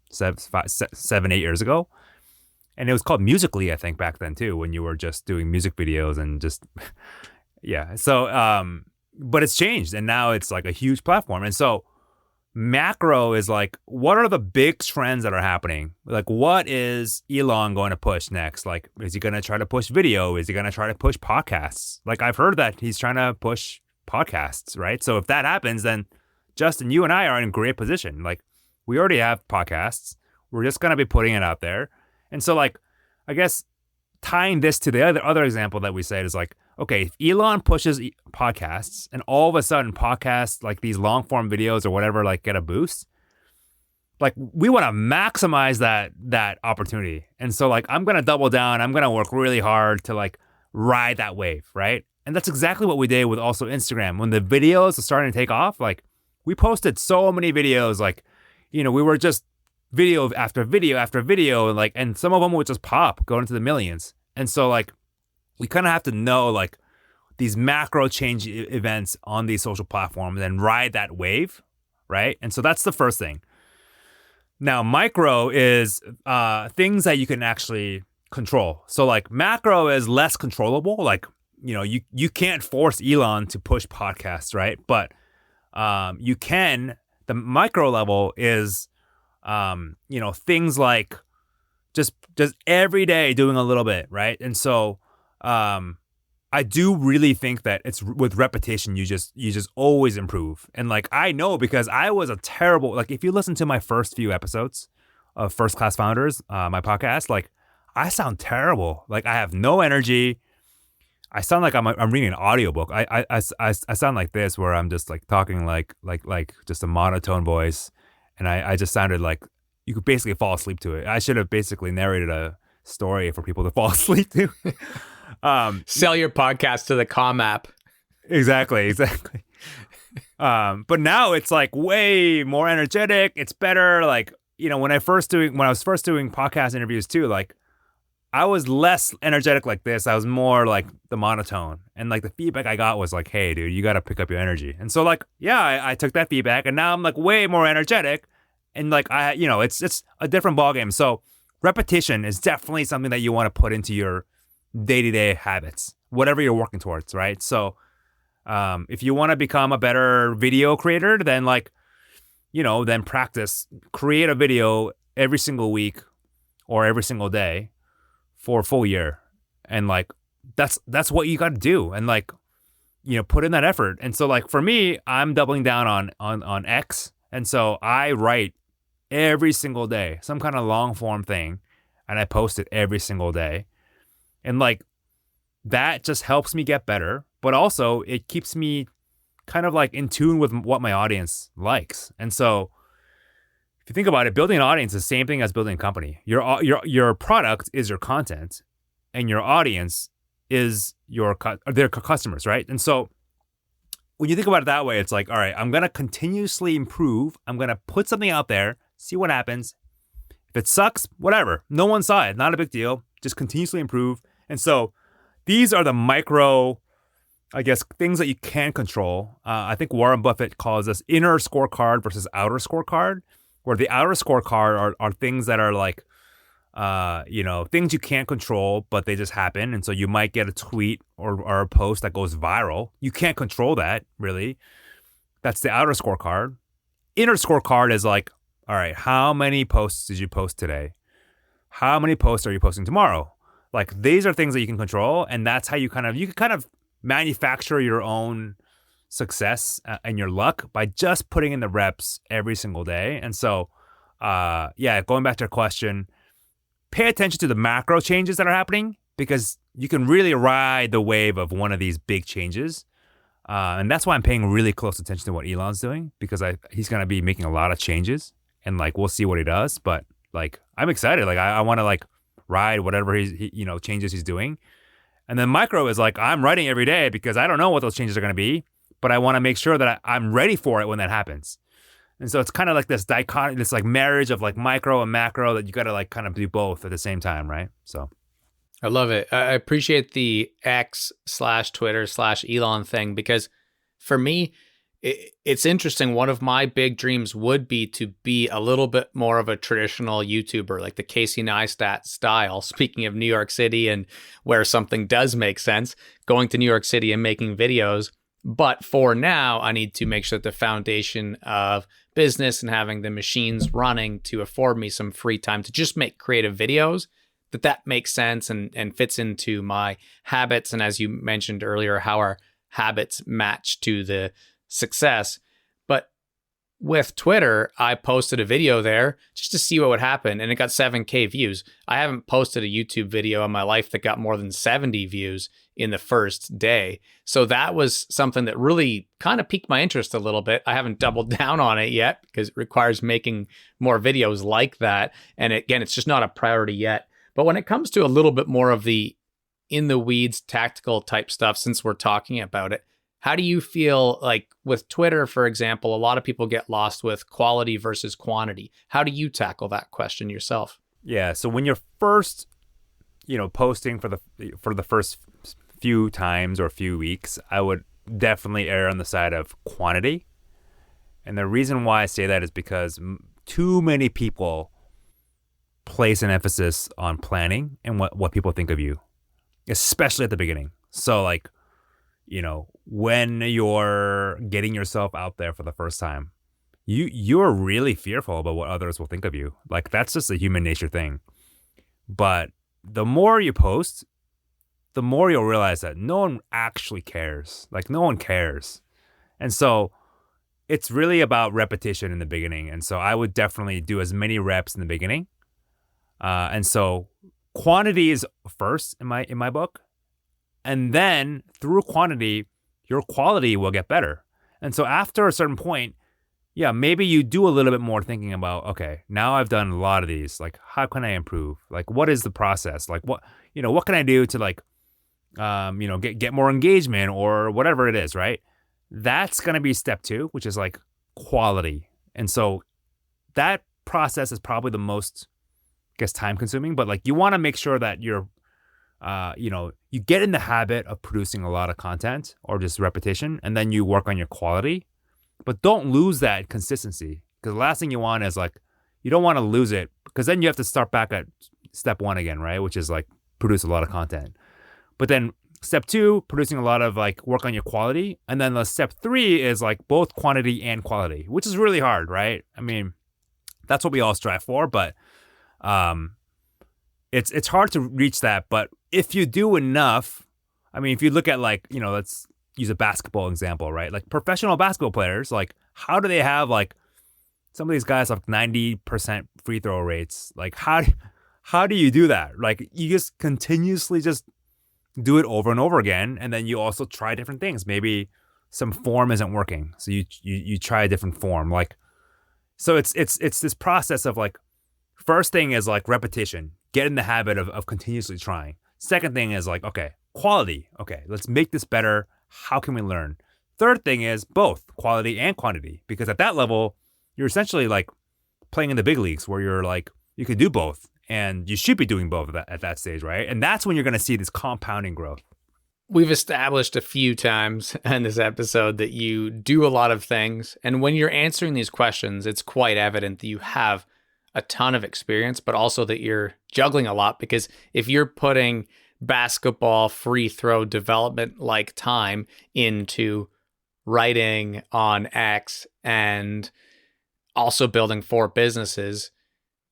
7, 8 years ago. And it was called Musical.ly, I think, back then too, when you were just doing music videos and just, yeah. So, but it's changed and now it's like a huge platform. And so macro is like, what are the big trends that are happening? Like, what is Elon going to push next? Like, is he going to try to push video? Is he going to try to push podcasts? Like, I've heard that he's trying to push podcasts, right? So if that happens, then Justin, you and I are in a great position. Like, we already have podcasts. We're just going to be putting it out there. And so, like, I guess tying this to the other example that we said is like, okay, if Elon pushes podcasts and all of a sudden podcasts, like these long form videos or whatever, like get a boost, like we want to maximize that opportunity. And so like, I'm going to double down. I'm going to work really hard to like ride that wave, right? And that's exactly what we did with also Instagram. When the videos are starting to take off, like we posted so many videos, like, we were just video after video after video, and some of them would just pop, go into the millions. And so like, we kind of have to know like these macro change events on these social platforms and ride that wave, right? And so that's the first thing. Now, micro is things that you can actually control. So like macro is less controllable. Like, you can't force Elon to push podcasts, right? But you can. The micro level is things like just every day doing a little bit, right? And so I do really think that it's with repetition, you just always improve. And like, I know because I was a terrible, like if you listen to my first few episodes of First Class Founders, my podcast, like I sound terrible. Like I have no energy. I sound like I'm reading an audiobook. I sound like this where I'm just like talking like just a monotone voice. And I just sounded like you could basically fall asleep to it. I should have basically narrated a story for people to fall asleep to. Sell your podcast to the Calm app. Exactly. But now it's like way more energetic. It's better. Like, when I was first doing podcast interviews too, like I was less energetic like this. I was more like the monotone. And like the feedback I got was like, hey dude, you got to pick up your energy. And so like, yeah, I took that feedback and now I'm like way more energetic. And like, it's a different ballgame. So repetition is definitely something that you want to put into your day-to-day habits, whatever you're working towards, right? So if you want to become a better video creator, then like, then practice, create a video every single week or every single day for a full year. And like, that's what you got to do. And like, put in that effort. And so like, for me, I'm doubling down on X. And so I write every single day, some kind of long form thing. And I post it every single day. And like, that just helps me get better. But also it keeps me kind of like in tune with what my audience likes. And so if you think about it, building an audience is the same thing as building a company. Your product is your content and your audience is their customers, right? And so when you think about it that way, it's like, all right, I'm going to continuously improve. I'm going to put something out there, see what happens. If it sucks, whatever. No one saw it. Not a big deal. Just continuously improve. And so these are the micro, I guess, things that you can control. I think Warren Buffett calls this inner scorecard versus outer scorecard, where the outer scorecard are things that are like, things you can't control, but they just happen. And so you might get a tweet or a post that goes viral. You can't control that, really. That's the outer scorecard. Inner scorecard is like, all right, how many posts did you post today? How many posts are you posting tomorrow? Like, these are things that you can control. And that's how you can kind of manufacture your own success and your luck by just putting in the reps every single day. And so, going back to your question, pay attention to the macro changes that are happening because you can really ride the wave of one of these big changes. And that's why I'm paying really close attention to what Elon's doing because he's going to be making a lot of changes and like, we'll see what he does. But like, I'm excited. Like I want to like ride whatever he changes he's doing. And then micro is like, I'm writing every day because I don't know what those changes are going to be, but I want to make sure that I'm ready for it when that happens. And so it's kind of like this dichotomy, this like marriage of like micro and macro that you got to like kind of do both at the same time, right? So I love it. I appreciate the X/Twitter/Elon thing, because for me, it's interesting. One of my big dreams would be to be a little bit more of a traditional YouTuber, like the Casey Neistat style. Speaking of New York City and where something does make sense, going to New York City and making videos. But for now, I need to make sure that the foundation of business and having the machines running to afford me some free time to just make creative videos, that makes sense and fits into my habits. And as you mentioned earlier, how our habits match to the success. But with Twitter, I posted a video there just to see what would happen, and it got 7K views. I haven't posted a YouTube video in my life that got more than 70 views in the first day. So that was something that really kind of piqued my interest a little bit. I haven't doubled down on it yet because it requires making more videos like that. And again, it's just not a priority yet. But when it comes to a little bit more of the in the weeds tactical type stuff, since we're talking about it, how do you feel like with Twitter, for example, a lot of people get lost with quality versus quantity. How do you tackle that question yourself? yeah, so when you're first, posting for the first few times or few weeks, I would definitely err on the side of quantity. And the reason why I say that is because too many people place an emphasis on planning and what people think of you, especially at the beginning. So like, when you're getting yourself out there for the first time, you're really fearful about what others will think of you. Like that's just a human nature thing. But the more you post, the more you'll realize that no one actually cares. Like no one cares. And so it's really about repetition in the beginning. And so I would definitely do as many reps in the beginning. And so quantity is first in my book. And then through quantity, your quality will get better. And so after a certain point, yeah, maybe you do a little bit more thinking about, okay, now I've done a lot of these. Like, how can I improve? Like, what is the process? Like, what can I do to like, get more engagement or whatever it is, right? That's going to be step 2, which is like quality. And so that process is probably the most, I guess, time consuming, but like you want to make sure that you're, you get in the habit of producing a lot of content or just repetition, and then you work on your quality, but don't lose that consistency, because the last thing you want is like, you don't want to lose it, because then you have to start back at step 1 again, right? Which is like produce a lot of content. But then step 2, producing a lot of like work on your quality. And then the step 3 is like both quantity and quality, which is really hard, right? I mean, that's what we all strive for, but it's hard to reach that. But if you do enough, I mean, if you look at like, let's use a basketball example, right? Like professional basketball players, like how do they have like some of these guys have 90% free throw rates? Like how do you do that? Like you just continuously just do it over and over again, and then you also try different things. Maybe some form isn't working, so you try a different form. Like, so it's this process of like, first thing is like repetition, get in the habit of continuously trying. Second thing is like, okay, quality. Okay, let's make this better. How can we learn? Third thing is both quality and quantity, because at that level, you're essentially like playing in the big leagues where you're like, you can do both. And you should be doing both at that stage, right? And that's when you're going to see this compounding growth. We've established a few times in this episode that you do a lot of things. And when you're answering these questions, it's quite evident that you have a ton of experience, but also that you're juggling a lot, because if you're putting basketball free throw development like time into writing on X and also building 4 businesses,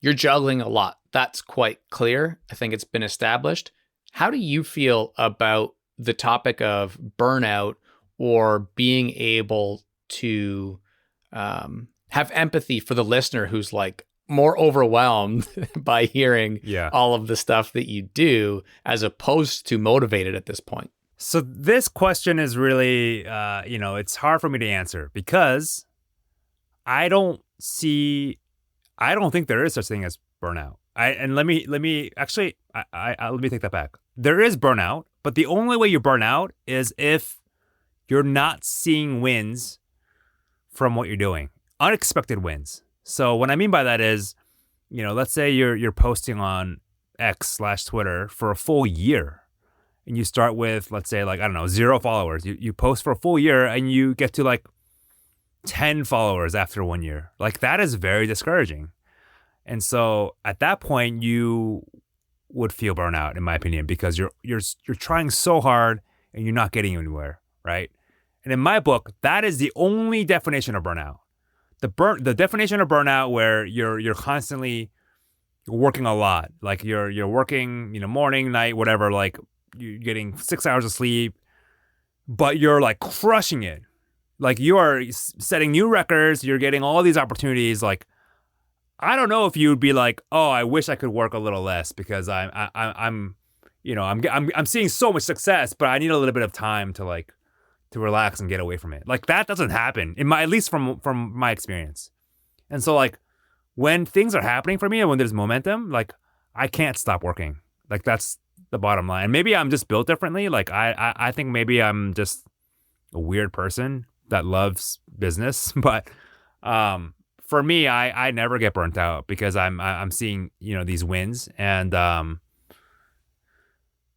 you're juggling a lot. That's quite clear. I think it's been established. How do you feel about the topic of burnout, or being able to have empathy for the listener who's like more overwhelmed by hearing all of the stuff that you do, as opposed to motivated at this point? So this question is really, it's hard for me to answer, because I don't think there is such thing as burnout. Let me take that back. There is burnout, but the only way you burn out is if you're not seeing wins from what you're doing. unexpected wins. So what I mean by that is, let's say you're posting on X/Twitter for a full year, and you start with, let's say, like, I don't know, 0 followers. You post for a full year and you get to like 10 followers after 1 year. Like, that is very discouraging. And so at that point, you would feel burnout, in my opinion, because you're trying so hard and you're not getting anywhere, right? And in my book, that is the only definition of burnout. The definition of burnout where you're constantly working a lot, like you're working, morning, night, whatever, like you're getting 6 hours of sleep, but you're like crushing it. Like, you are setting new records, you're getting all these opportunities. Like, I don't know if you'd be like, oh, I wish I could work a little less because I'm seeing so much success, but I need a little bit of time to relax and get away from it. Like, that doesn't happen at least from my experience. And so, like, when things are happening for me and when there's momentum, like, I can't stop working. Like, that's the bottom line. Maybe I'm just built differently. Like, I think maybe I'm just a weird person that loves business, but for me, I never get burnt out because I'm seeing these wins, and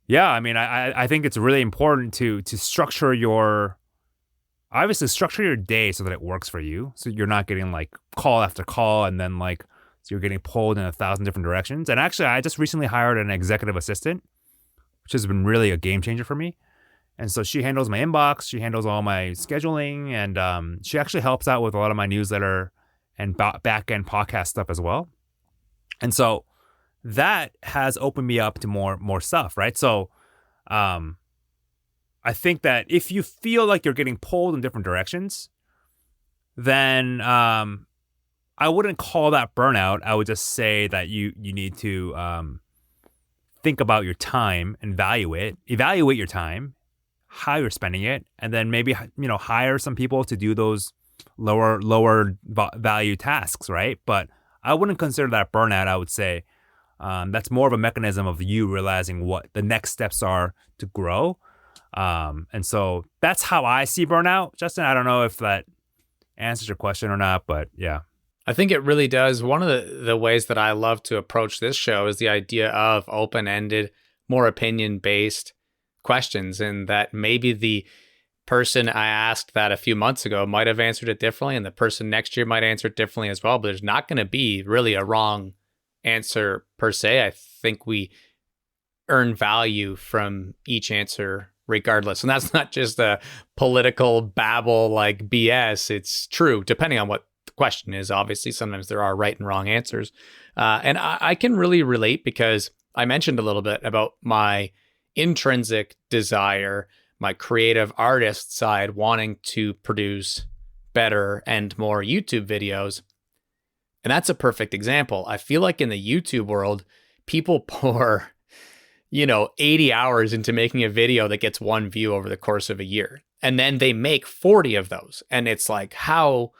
yeah, I mean, I think it's really important to structure your day so that it works for you, so you're not getting like call after call, and then like so you're getting pulled in 1,000 different directions. And actually, I just recently hired an executive assistant, which has been really a game changer for me. And so she handles my inbox, she handles all my scheduling, and she actually helps out with a lot of my newsletter and back-end podcast stuff as well. And so that has opened me up to more stuff, right? So I think that if you feel like you're getting pulled in different directions, then I wouldn't call that burnout. I would just say that you need to think about your time and evaluate your time, how you're spending it, and then maybe hire some people to do those lower value tasks, right? But I wouldn't consider that burnout. I would say that's more of a mechanism of you realizing what the next steps are to grow. And so that's how I see burnout. Justin, I don't know if that answers your question or not, but yeah. I think it really does. One of the ways that I love to approach this show is the idea of open-ended, more opinion-based questions, and that maybe the person I asked that a few months ago might have answered it differently, and the person next year might answer it differently as well. But there's not going to be really a wrong answer per se. I think we earn value from each answer regardless. And that's not just a political babble like BS. It's true, depending on what the question is. Obviously, sometimes there are right and wrong answers. And I can really relate because I mentioned a little bit about my intrinsic desire, my creative artist side, wanting to produce better and more YouTube videos. And that's a perfect example. I feel like in the YouTube world, people pour, 80 hours into making a video that gets 1 view over the course of a year. And then they make 40 of those. And it's like, how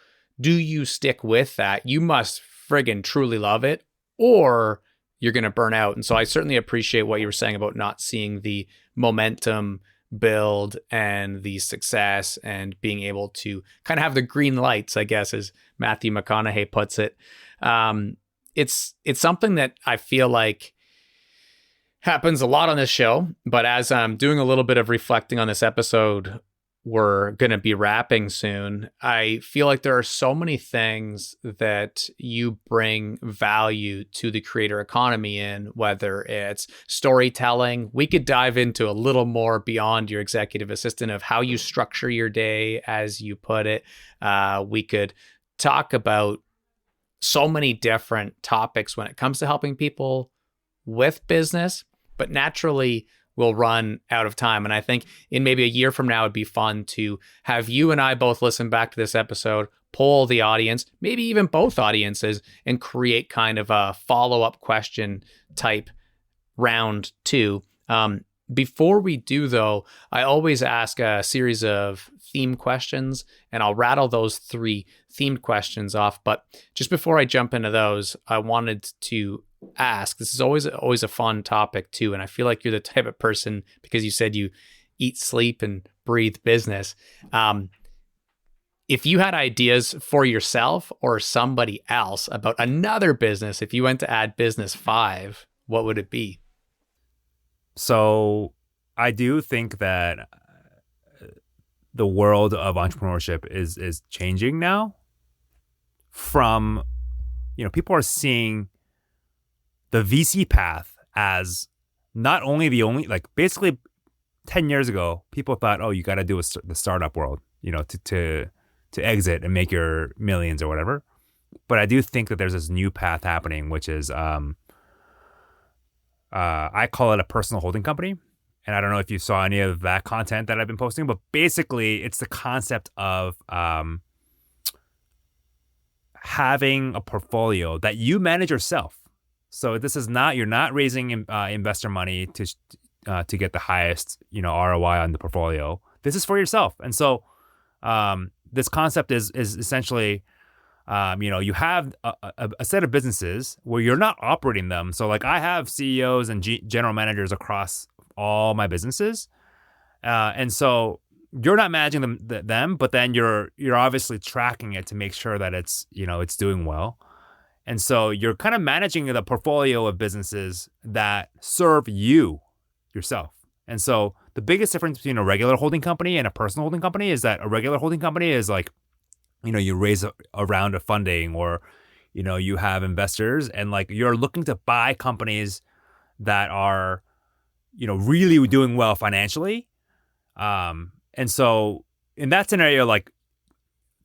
do you stick with that? You must friggin' truly love it, or you're going to burn out. And so I certainly appreciate what you were saying about not seeing the momentum build and the success and being able to kind of have the green lights, I guess, as Matthew McConaughey puts it. It's something that I feel like happens a lot on this show, but as I'm doing a little bit of reflecting on this episode, we're going to be wrapping soon. I feel like there are so many things that you bring value to the creator economy in, whether it's storytelling. We could dive into a little more beyond your executive assistant of how you structure your day, as you put it. We could talk about so many different topics when it comes to helping people with business, but naturally we'll run out of time. And I think in maybe a year from now, it'd be fun to have you and I both listen back to this episode, poll the audience, maybe even both audiences, and create kind of a follow-up question type round 2. Before we do, though, I always ask a series of theme questions, and I'll rattle those 3 themed questions off. But just before I jump into those, I wanted to ask, this is always a fun topic too, and I feel like you're the type of person, because you said you eat, sleep, and breathe business. If you had ideas for yourself or somebody else about another business, if you went to add business 5, what would it be? So I do think that the world of entrepreneurship is changing now. From, people are seeing the VC path as not only basically 10 years ago, people thought, oh, you got to do the startup world, to exit and make your millions or whatever. But I do think that there's this new path happening, which is I call it a personal holding company. And I don't know if you saw any of that content that I've been posting, but basically it's the concept of having a portfolio that you manage yourself. So this is not, you're not raising investor money to get the highest, ROI on the portfolio. This is for yourself. And so this concept is essentially, you have a set of businesses where you're not operating them. So like I have CEOs and general managers across all my businesses. And so you're not managing them, but then you're obviously tracking it to make sure that it's doing well. And so you're kind of managing the portfolio of businesses that serve you yourself. And so the biggest difference between a regular holding company and a personal holding company is that a regular holding company is like, you raise a round of funding, or, you have investors, and like you're looking to buy companies that are, really doing well financially. And so in that scenario, like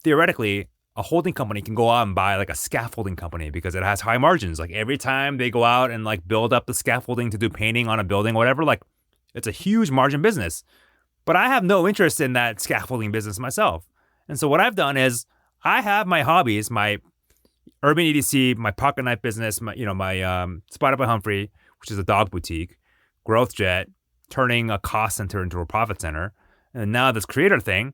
theoretically, a holding company can go out and buy like a scaffolding company because it has high margins. Like every time they go out and like build up the scaffolding to do painting on a building, whatever, like it's a huge margin business. But I have no interest in that scaffolding business myself. And so what I've done is I have my hobbies, my Urban EDC, my pocket knife business, my Spotted by Humphrey, which is a dog boutique, Growth Jet, turning a cost center into a profit center. And now this creator thing,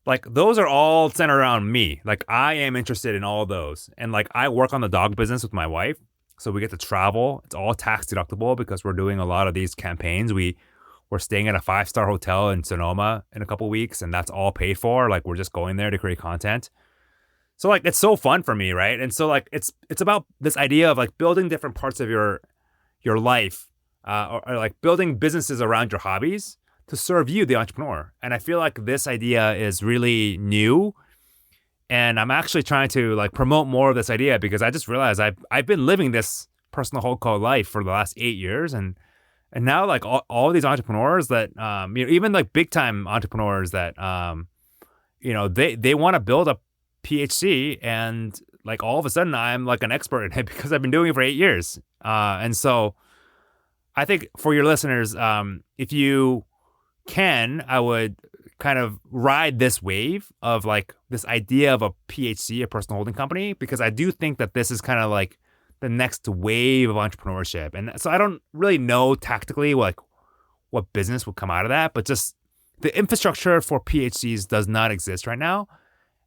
like those are all centered around me. Like I am interested in all those. And like I work on the dog business with my wife. So we get to travel. It's all tax deductible because we're doing a lot of these campaigns. We're staying at a 5-star hotel in Sonoma in a couple of weeks, and that's all paid for. Like we're just going there to create content. So like it's so fun for me, right? And so like it's about this idea of like building different parts of your life, or like building businesses around your hobbies to serve you, the entrepreneur. And I feel like this idea is really new, and I'm actually trying to like promote more of this idea because I just realized I've been living this personal hold called life for the last 8 years, and now like all these entrepreneurs that even like big time entrepreneurs that they want to build a PhD, and like all of a sudden I'm like an expert in it because I've been doing it for 8 years. And so I think for your listeners, if you can, I would kind of ride this wave of like this idea of a PHC, a personal holding company, because I do think that this is kind of like the next wave of entrepreneurship. And so I don't really know tactically like what business would come out of that, but just the infrastructure for PHCs does not exist right now.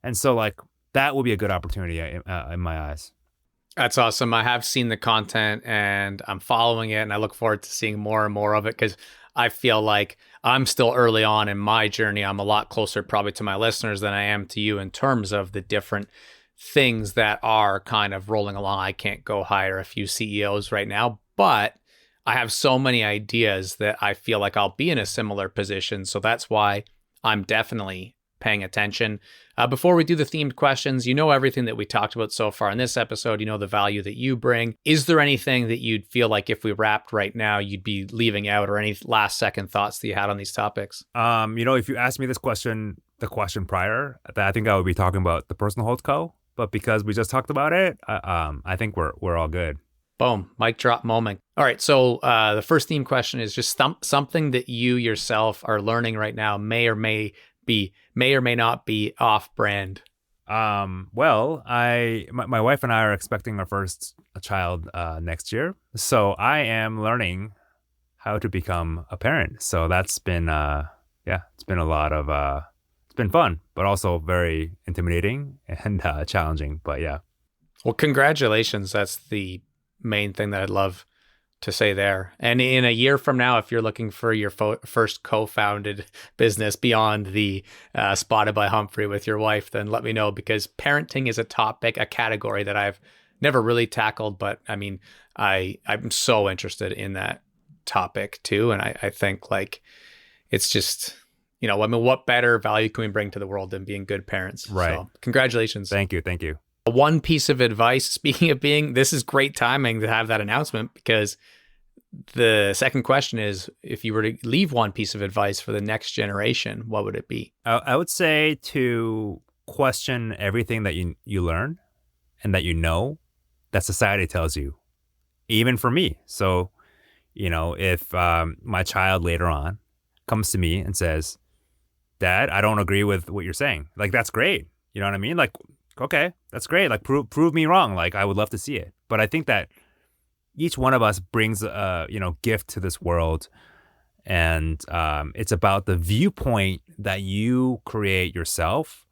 And so like that will be a good opportunity in my eyes. That's awesome. I have seen the content and I'm following it, and I look forward to seeing more and more of it because I feel like I'm still early on in my journey. I'm a lot closer probably to my listeners than I am to you in terms of the different things that are kind of rolling along. I can't go hire a few CEOs right now, but I have so many ideas that I feel like I'll be in a similar position. So that's why I'm definitely paying attention. Before we do the themed questions, you know everything that we talked about so far in this episode. You know the value that you bring. Is there anything that you'd feel like if we wrapped right now, you'd be leaving out, or any last second thoughts that you had on these topics? If you asked me this question, the question prior, I think I would be talking about the personal hold co. But because we just talked about it, I think we're all good. Boom, mic drop moment. All right, so the first theme question is just something that you yourself are learning right now may or may not be off-brand. Well, my wife and I are expecting our first child next year, so I am learning how to become a parent. So that's been it's been a lot of it's been fun, but also very intimidating and challenging. But yeah. Well, congratulations. That's the main thing that I'd love to say there. And in a year from now, if you're looking for your first co-founded business beyond the Spotted by Humphrey with your wife, then let me know, because parenting is a topic, a category that I've never really tackled. But I mean, I'm so interested in that topic too. And I think like, it's just, you know, I mean, what better value can we bring to the world than being good parents? Right. So congratulations. Thank you. Thank you. One piece of advice, speaking of being, this is great timing to have that announcement, because the second question is, if you were to leave one piece of advice for the next generation, what would it be? I would say to question everything that you learn and that you know that society tells you, even for me. So, you know, if my child later on comes to me and says, Dad, I don't agree with what you're saying. Like, that's great. You know what I mean? Like, okay, that's great. Like, prove me wrong. Like, I would love to see it. But I think that each one of us brings a, gift to this world. And it's about the viewpoint that you create yourself,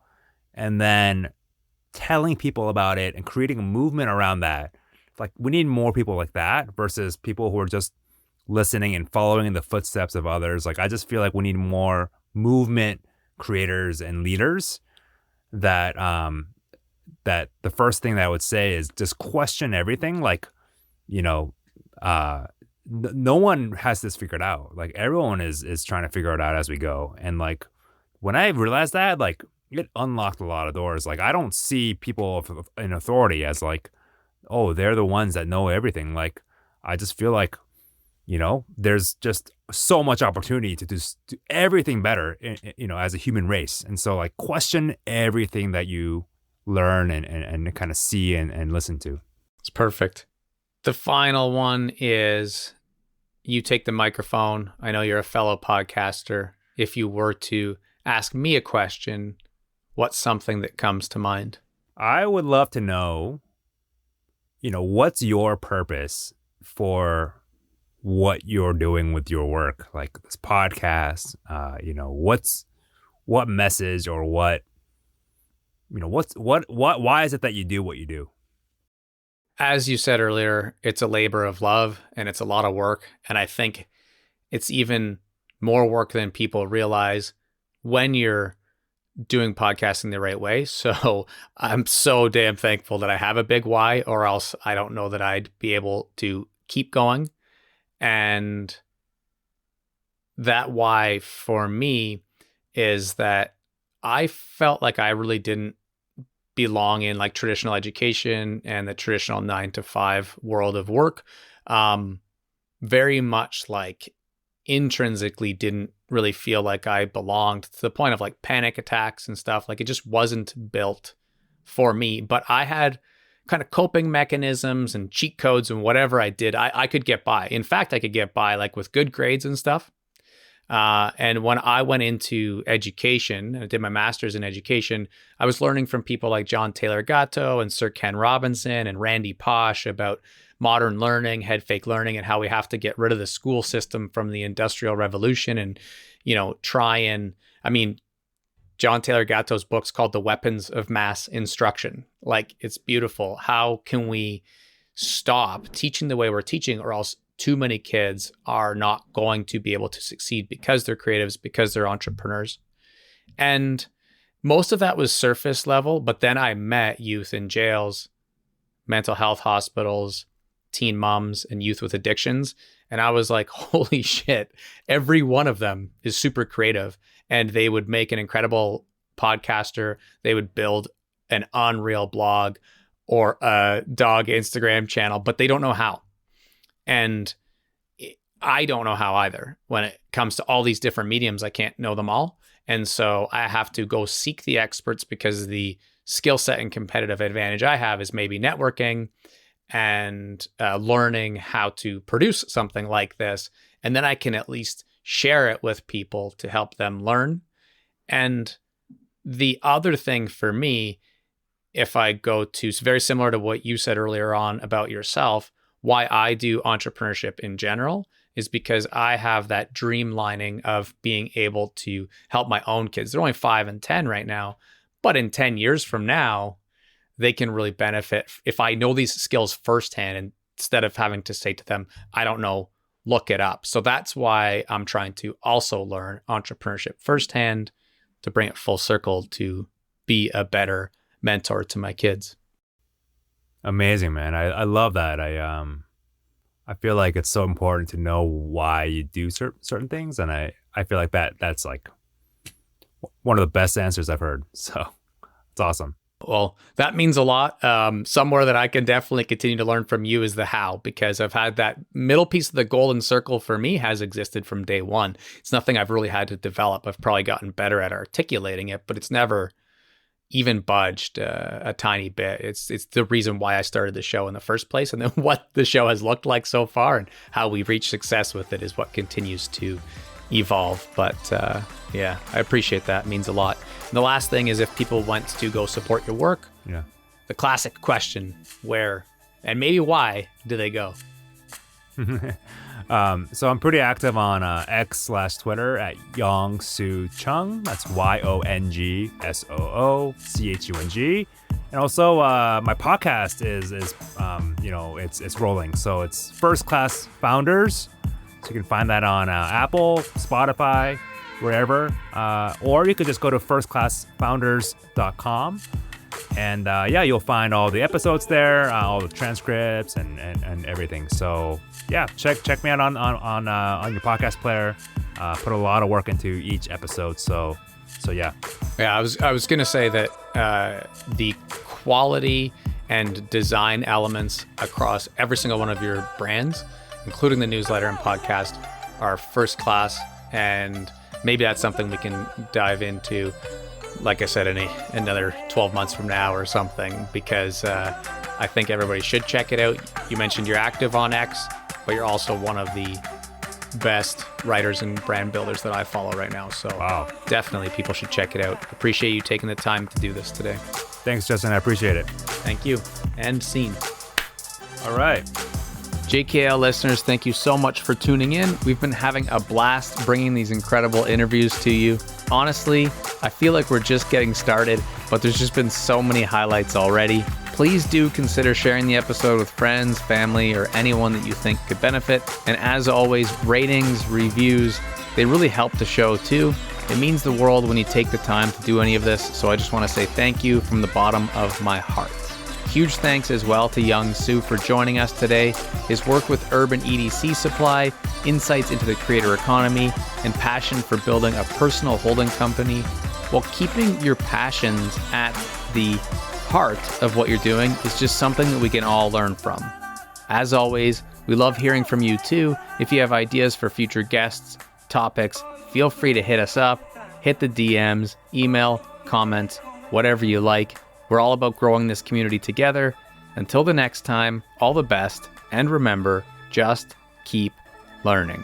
and then telling people about it and creating a movement around that. Like, we need more people like that versus people who are just listening and following in the footsteps of others. Like, I just feel like we need more movement creators and leaders that that the first thing that I would say is just question everything. Like, no one has this figured out. Like, everyone is trying to figure it out as we go. And like, when I realized that, like, it unlocked a lot of doors. Like, I don't see people in authority as like, oh, they're the ones that know everything. Like, I just feel like, there's just so much opportunity to do everything better, as a human race. And so, like, question everything that you learn and kind of see and listen to. It's perfect. The final one is, you take the microphone. I know you're a fellow podcaster. If you were to ask me a question, what's something that comes to mind? I would love to know, what's your purpose for what you're doing with your work, like this podcast, what message or why is it that you do what you do? As you said earlier, it's a labor of love and it's a lot of work. And I think it's even more work than people realize when you're doing podcasting the right way. So I'm so damn thankful that I have a big why, or else I don't know that I'd be able to keep going. And that why for me is that I felt like I really didn't belong in like traditional education and the traditional 9-to-5 world of work. Very much like intrinsically didn't really feel like I belonged, to the point of like panic attacks and stuff. Like, it just wasn't built for me. But I had kind of coping mechanisms and cheat codes, and whatever I did, I could get by. In fact, I could get by like with good grades and stuff. And when I went into education, I did my master's in education, I was learning from people like John Taylor Gatto and Sir Ken Robinson and Randy Posh about modern learning, head fake learning, and how we have to get rid of the school system from the Industrial Revolution and, John Taylor Gatto's book's called The Weapons of Mass Instruction. Like, it's beautiful. How can we stop teaching the way we're teaching, or else too many kids are not going to be able to succeed because they're creatives, because they're entrepreneurs. And most of that was surface level, but then I met youth in jails, mental health hospitals, teen moms, and youth with addictions. And I was like, holy shit, every one of them is super creative. And they would make an incredible podcaster. They would build an unreal blog or a dog Instagram channel, but they don't know how. And I don't know how either. When it comes to all these different mediums, I can't know them all. And so I have to go seek the experts, because the skill set and competitive advantage I have is maybe networking and learning how to produce something like this. And then I can at least share it with people to help them learn. And the other thing for me, if I go to, it's very similar to what you said earlier on about yourself, why I do entrepreneurship in general is because I have that dream lining of being able to help my own kids. They're only 5 and 10 right now, but in 10 years from now, they can really benefit if I know these skills firsthand and instead of having to say to them, I don't know, look it up. So that's why I'm trying to also learn entrepreneurship firsthand to bring it full circle to be a better mentor to my kids. Amazing, man. I love that. I feel like it's so important to know why you do certain things. And I feel like that's like one of the best answers I've heard. So it's awesome. Well, that means a lot. Somewhere that I can definitely continue to learn from you is the how, because I've had that middle piece of the golden circle for me has existed from day one. It's nothing I've really had to develop. I've probably gotten better at articulating it, but it's never even budged a tiny bit. It's the reason why I started the show in the first place. And then what the show has looked like so far and how we've reached success with it is what continues to evolve. But yeah, I appreciate that. It means a lot. And the last thing is, if people want to go support your work, the classic question, where and maybe why do they go? So I'm pretty active on X/Twitter at Yong Soo Chung. That's YONGSOOCHUNG. And also my podcast is it's rolling. So it's First Class Founders. So you can find that on Apple, Spotify, wherever. Or you could just go to firstclassfounders.com. And you'll find all the episodes there, all the transcripts and everything. So yeah, check me out on your podcast player. Put a lot of work into each episode. So yeah. Yeah, I was gonna say that the quality and design elements across every single one of your brands, including the newsletter and podcast, are first class. And maybe that's something we can dive into, like I said, in another 12 months from now or something, because I think everybody should check it out. You mentioned you're active on X, but you're also one of the best writers and brand builders that I follow right now. So Definitely people should check it out. Appreciate you taking the time to do this today. Thanks, Justin. I appreciate it. Thank you. And scene. All right. JKL listeners, thank you so much for tuning in. We've been having a blast bringing these incredible interviews to you. Honestly, I feel like we're just getting started, but there's just been so many highlights already. Please do consider sharing the episode with friends, family, or anyone that you think could benefit. And as always, ratings, reviews, they really help the show too. It means the world when you take the time to do any of this. So I just want to say thank you from the bottom of my heart. Huge thanks as well to Yong Soo for joining us today. His work with urban EDC supply, insights into the creator economy, and passion for building a personal holding company while keeping your passions at the heart of what you're doing is just something that we can all learn from. As always, we love hearing from you too. If you have ideas for future guests, topics, feel free to hit us up, hit the DMs, email, comment, whatever you like. We're all about growing this community together. Until the next time, all the best, and remember, just keep learning.